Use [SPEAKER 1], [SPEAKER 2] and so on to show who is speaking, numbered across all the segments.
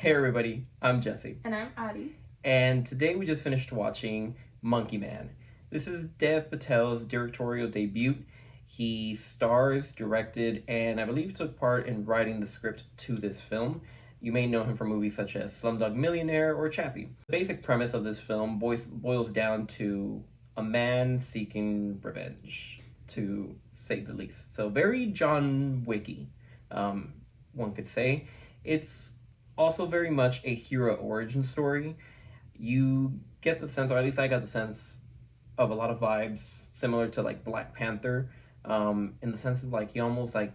[SPEAKER 1] Hey everybody, I'm Jesse.
[SPEAKER 2] And I'm Adi.
[SPEAKER 1] And today we just finished watching Monkey Man. This is Dev Patel's directorial debut. He stars, directed, and I believe took part in writing the script to this film. You may know him from movies such as Slumdog Millionaire or Chappie. The basic premise of this film boils down to a man seeking revenge, to say the least. So very John Wicky, one could say. It's also very much a hero origin story. You get the sense, or at least I got the sense, of a lot of vibes similar to like Black Panther, in the sense of like he almost like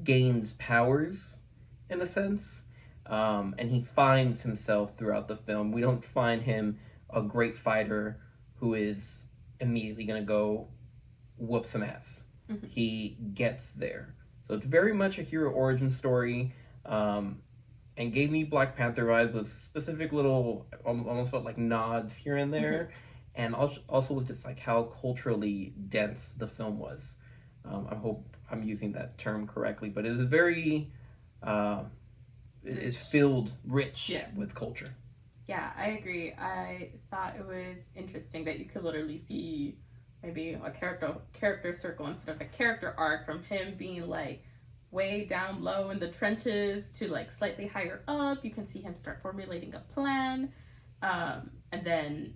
[SPEAKER 1] gains powers in a sense, and he finds himself throughout the film. We don't find him a great fighter who is immediately gonna go whoop some ass. He gets there, so it's very much a hero origin story. And gave me Black Panther vibes with specific little, almost felt like nods here and there, and also with just like how culturally dense the film was. I hope I'm using that term correctly, but it is very, it's filled rich with culture.
[SPEAKER 2] Yeah, I agree. I thought it was interesting that you could literally see maybe a character circle instead of a character arc from him being like way down low in the trenches to like slightly higher up. You can see him start formulating a plan. And then,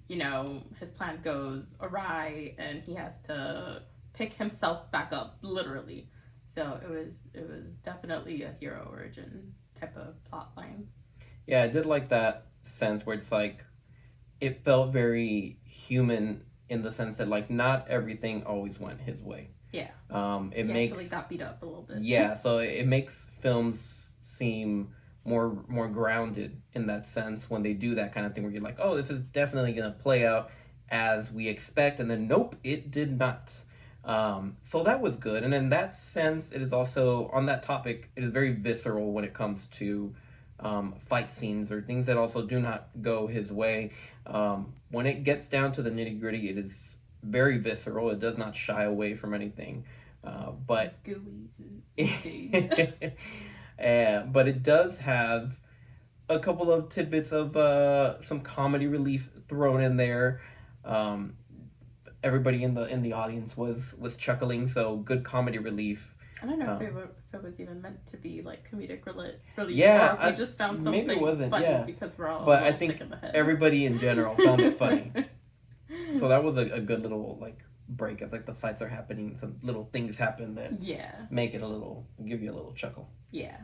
[SPEAKER 2] his plan goes awry and he has to pick himself back up, literally. So it was definitely a hero origin type of plot line.
[SPEAKER 1] Yeah, I did like that sense where it's like it felt very human in the sense that like not everything always went his way.
[SPEAKER 2] Yeah.
[SPEAKER 1] It
[SPEAKER 2] he
[SPEAKER 1] makes
[SPEAKER 2] actually got beat up a little bit.
[SPEAKER 1] Yeah, so it makes films seem more grounded in that sense when they do that kind of thing where you're like, oh, this is definitely gonna play out as we expect, and then nope, it did not. So that was good, and in that sense, it is also on that topic. It is very visceral when it comes to fight scenes or things that also do not go his way. When it gets down to the nitty gritty, it is very visceral. It does not shy away from anything, but but it does have a couple of tidbits of some comedy relief thrown in there. Everybody in the audience was chuckling, so good comedy relief.
[SPEAKER 2] I don't know if it was even meant to be like comedic relief,
[SPEAKER 1] yeah,
[SPEAKER 2] or if we just found something funny because we're all
[SPEAKER 1] but I think
[SPEAKER 2] sick in the head.
[SPEAKER 1] Everybody in general found it funny. So that was a good little like break as like the fights are happening, some little things happen that make it give you a little chuckle.
[SPEAKER 2] Yeah.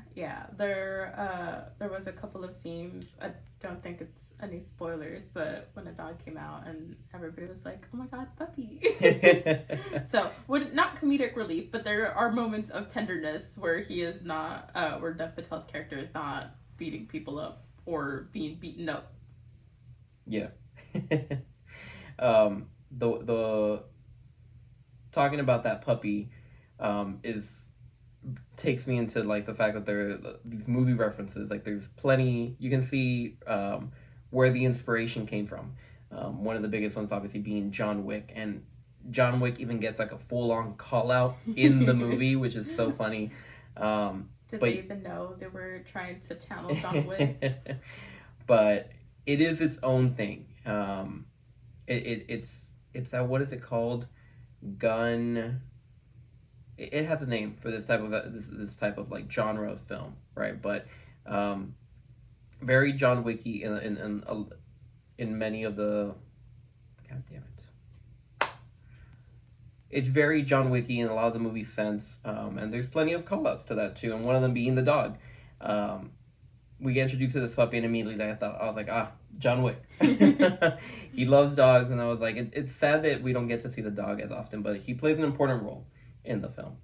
[SPEAKER 2] There was a couple of scenes. I don't think it's any spoilers, but when a dog came out and everybody was like, "Oh my god, puppy!" So, not comedic relief, but there are moments of tenderness where he is not, where Dev Patel's character is not beating people up or being beaten up.
[SPEAKER 1] Yeah. The talking about that puppy is takes me into like the fact that there are these movie references. Like there's plenty you can see where the inspiration came from. One of the biggest ones obviously being John Wick, and John Wick even gets like a full-on call out in the movie, which is so funny.
[SPEAKER 2] Did they even know they were trying to channel John Wick?
[SPEAKER 1] But it is its own thing. It's that, what is it called? Gun. It has a name for this type of this type of like genre of film, right? But very John Wicky in many of the. God damn it! It's very John Wicky in a lot of the movie's sense, and there's plenty of call-outs to that too. And one of them being the dog. We get introduced to this puppy, and immediately I was like, John Wick. He loves dogs, and I was like, it's sad that we don't get to see the dog as often, but he plays an important role in the film.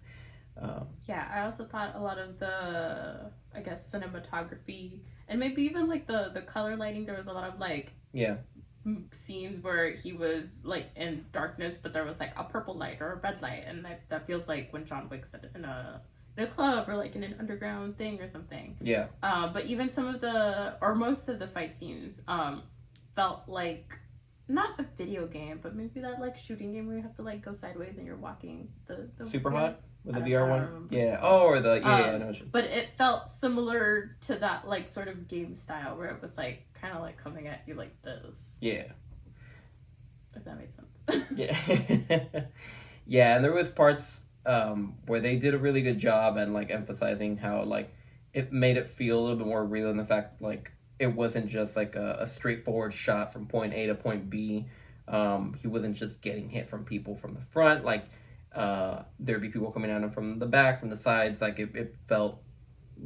[SPEAKER 2] I also thought a lot of the, I guess, cinematography and maybe even like the color lighting, there was a lot of like scenes where he was like in darkness, but there was like a purple light or a red light, and that feels like when John Wick's in a club or like in an underground thing or something. But even some of most of the fight scenes felt like not a video game, but maybe that like shooting game where you have to like go sideways and you're walking the
[SPEAKER 1] Super Hot. With the
[SPEAKER 2] I
[SPEAKER 1] VR
[SPEAKER 2] don't
[SPEAKER 1] one?
[SPEAKER 2] remember.
[SPEAKER 1] Yeah. Oh, or the yeah, I know what you.
[SPEAKER 2] But it felt similar to that like sort of game style where it was like kind of like coming at you like this.
[SPEAKER 1] Yeah.
[SPEAKER 2] If that made sense.
[SPEAKER 1] Yeah. Yeah, and there was parts where they did a really good job and like emphasizing how like it made it feel a little bit more real in the fact like it wasn't just like a straightforward shot from point A to point B. He wasn't just getting hit from people from the front. Like there'd be people coming at him from the back, from the sides. Like it felt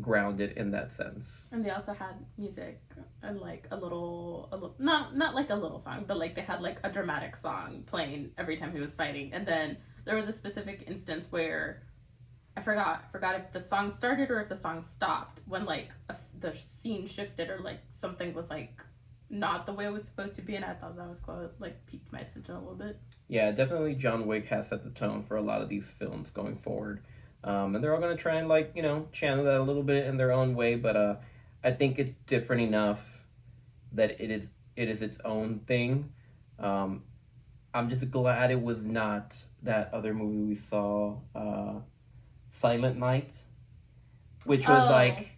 [SPEAKER 1] grounded in that sense.
[SPEAKER 2] And they also had music and like a little not like a little song, but like they had like a dramatic song playing every time he was fighting. And then there was a specific instance where I forgot if the song started or if the song stopped when like the scene shifted or like something was like not the way it was supposed to be, and I thought that was quite like piqued my attention a little bit.
[SPEAKER 1] Yeah, definitely John Wick has set the tone for a lot of these films going forward. And they're all going to try and like, channel that a little bit in their own way, but I think it's different enough that it is its own thing. Um, I'm just glad it was not that other movie we saw, Silent Night, which was like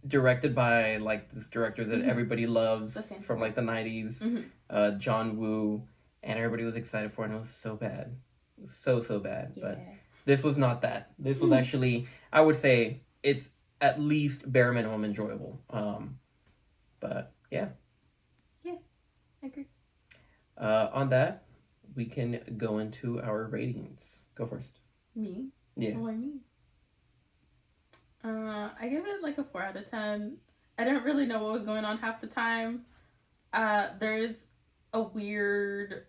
[SPEAKER 1] directed by like this director that everybody loves from like the 90s, John Woo, and everybody was excited for it, and it was so bad. It was so bad. Yeah. But this was not that. This was actually, I would say, it's at least bare minimum enjoyable. But yeah.
[SPEAKER 2] Yeah, I agree.
[SPEAKER 1] On that, we can go into our ratings. Go first.
[SPEAKER 2] Me?
[SPEAKER 1] Yeah.
[SPEAKER 2] Why me? I give it like a 4 out of 10. I didn't really know what was going on half the time. There's a weird,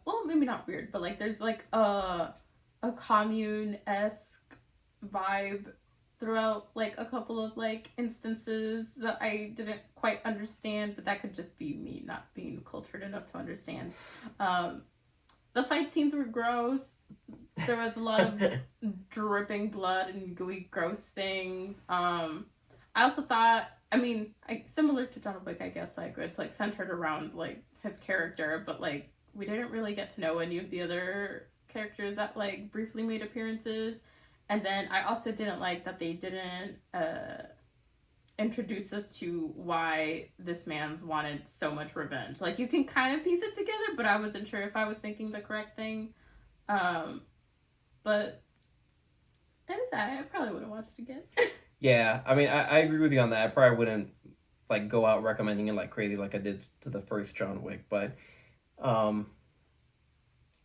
[SPEAKER 2] well, maybe not weird, but like there's like a commune-esque vibe throughout like a couple of like instances that I didn't quite understand, but that could just be me not being cultured enough to understand. The fight scenes were gross. There was a lot of dripping blood and gooey, gross things. I also thought, similar to John Wick, I guess, like it's like centered around like his character, but like we didn't really get to know any of the other characters that like briefly made appearances. And then I also didn't like that they didn't introduce us to why this man's wanted so much revenge. Like you can kind of piece it together, but I wasn't sure if I was thinking the correct thing. But I probably wouldn't watch it again.
[SPEAKER 1] Yeah, I agree with you on that. I probably wouldn't like go out recommending it like crazy like I did to the first John Wick, but I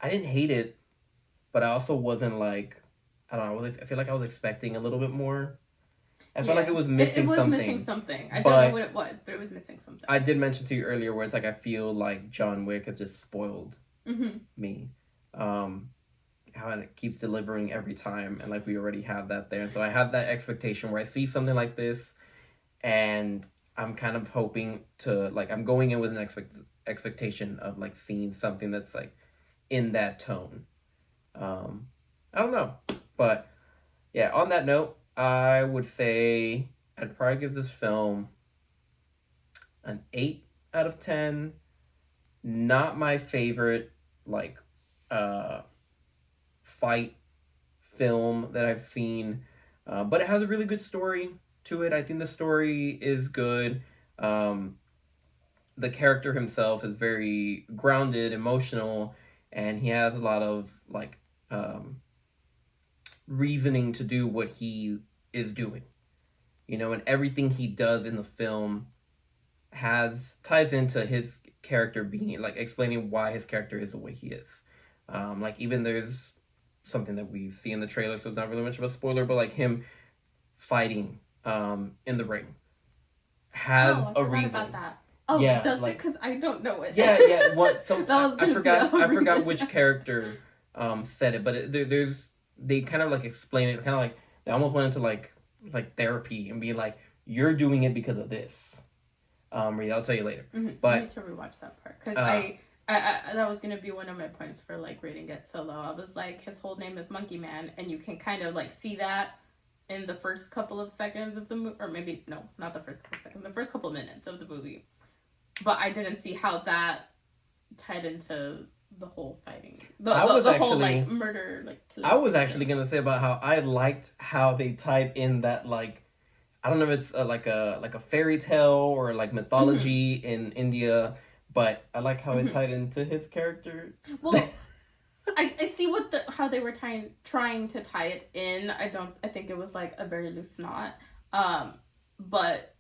[SPEAKER 1] didn't hate it, but I also wasn't like, I don't know, I feel like I was expecting a little bit more. I felt like it was missing something. It was missing
[SPEAKER 2] something. I don't know what it was, but it was missing something.
[SPEAKER 1] I did mention to you earlier where it's like I feel like John Wick has just spoiled me. How it keeps delivering every time, and like we already have that there. So I have that expectation where I see something like this, and I'm kind of hoping to like I'm going in with an expectation of like seeing something that's like in that tone. I don't know, but yeah. On that note, I would say I'd probably give this film an 8 out of 10. Not my favorite like fight film that I've seen, but it has a really good story to it. I think the story is good. The character himself is very grounded, emotional, and he has a lot of like reasoning to do what he is doing, and everything he does in the film ties into his character being like explaining why his character is the way he is. Like even there's something that we see in the trailer, so it's not really much of a spoiler, but like him fighting in the ring has a reason.
[SPEAKER 2] About that. Oh, yeah, does like, it? Because I don't know it.
[SPEAKER 1] Yeah. What? So I forgot which character said it, but they kind of like explain it, kind of like they almost went into like therapy and be like, you're doing it because of this. I'll tell you later. But
[SPEAKER 2] I need to rewatch that part because I that was gonna be one of my points for like rating it so low. I was like, his whole name is Monkey Man, and you can kind of like see that in the first couple of seconds of the movie, or maybe no, not the first couple of seconds, the first couple of minutes of the movie. But I didn't see how that tied into the whole fighting, the whole like murder, like killing.
[SPEAKER 1] I was actually gonna say about how I liked how they tied in that, like, I don't know if it's like a fairy tale or like mythology in India, but I like how it tied into his character.
[SPEAKER 2] Well, I see what how they were trying to tie it in. I think it was like a very loose knot. But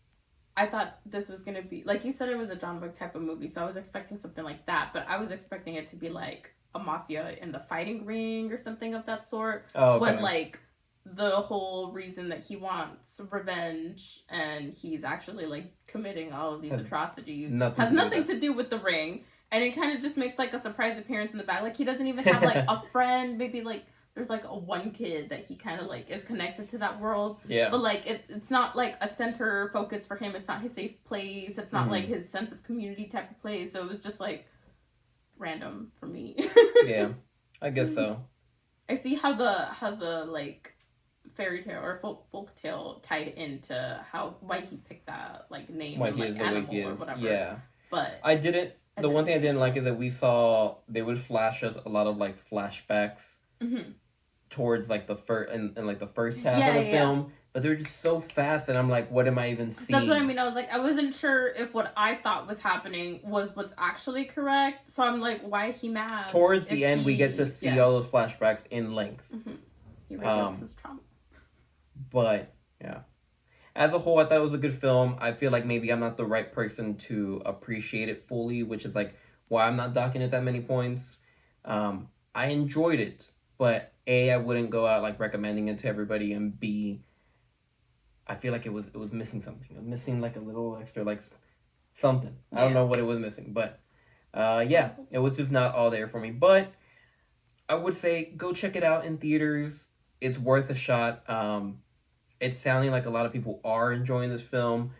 [SPEAKER 2] I thought this was gonna be, like you said, it was a John Wick type of movie, so I was expecting something like that. But I was expecting it to be like a mafia in the fighting ring or something of that sort.
[SPEAKER 1] Oh, okay.
[SPEAKER 2] When like the whole reason that he wants revenge and he's actually like committing all of these atrocities has nothing to do with the ring. And it kind of just makes like a surprise appearance in the back. Like he doesn't even have like a friend. Maybe like there's like a one kid that he kind of like is connected to that world.
[SPEAKER 1] Yeah.
[SPEAKER 2] But like it's not like a center focus for him. It's not his safe place. It's not like his sense of community type of place. So it was just like random for me.
[SPEAKER 1] Yeah, I guess so.
[SPEAKER 2] I see how the like fairy tale or folk tale tied into why he picked that like name
[SPEAKER 1] Why
[SPEAKER 2] and
[SPEAKER 1] he
[SPEAKER 2] like
[SPEAKER 1] is the way
[SPEAKER 2] animal
[SPEAKER 1] he
[SPEAKER 2] or
[SPEAKER 1] is.
[SPEAKER 2] whatever.
[SPEAKER 1] Yeah.
[SPEAKER 2] But
[SPEAKER 1] I didn't. The one thing I didn't like is that we saw they would flash us a lot of like flashbacks towards like the first and like the first half of the film, but they're just so fast, and I'm like, what am I even seeing?
[SPEAKER 2] That's what I mean. I was like, I wasn't sure if what I thought was happening was what's actually correct. So I'm like, why is he mad?
[SPEAKER 1] Towards the end, we get to see all those flashbacks in length.
[SPEAKER 2] He reveals his trauma.
[SPEAKER 1] But yeah. As a whole, I thought it was a good film. I feel like maybe I'm not the right person to appreciate it fully, which is like why I'm not docking it that many points. I enjoyed it, but A, I wouldn't go out like recommending it to everybody, and B, I feel like it was missing something. It was missing like a little extra like something. I don't know what it was missing, but yeah, it was just not all there for me. But I would say go check it out in theaters. It's worth a shot. It's sounding like a lot of people are enjoying this film.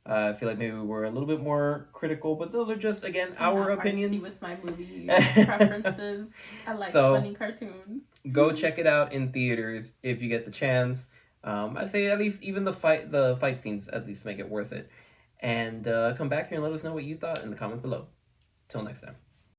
[SPEAKER 1] I feel like maybe we were a little bit more critical, but those are just, again, our opinions.
[SPEAKER 2] With my movie preferences, I like funny cartoons.
[SPEAKER 1] Go check it out in theaters if you get the chance. I'd say at least even the fight scenes at least make it worth it. And come back here and let us know what you thought in the comments below. Till next time.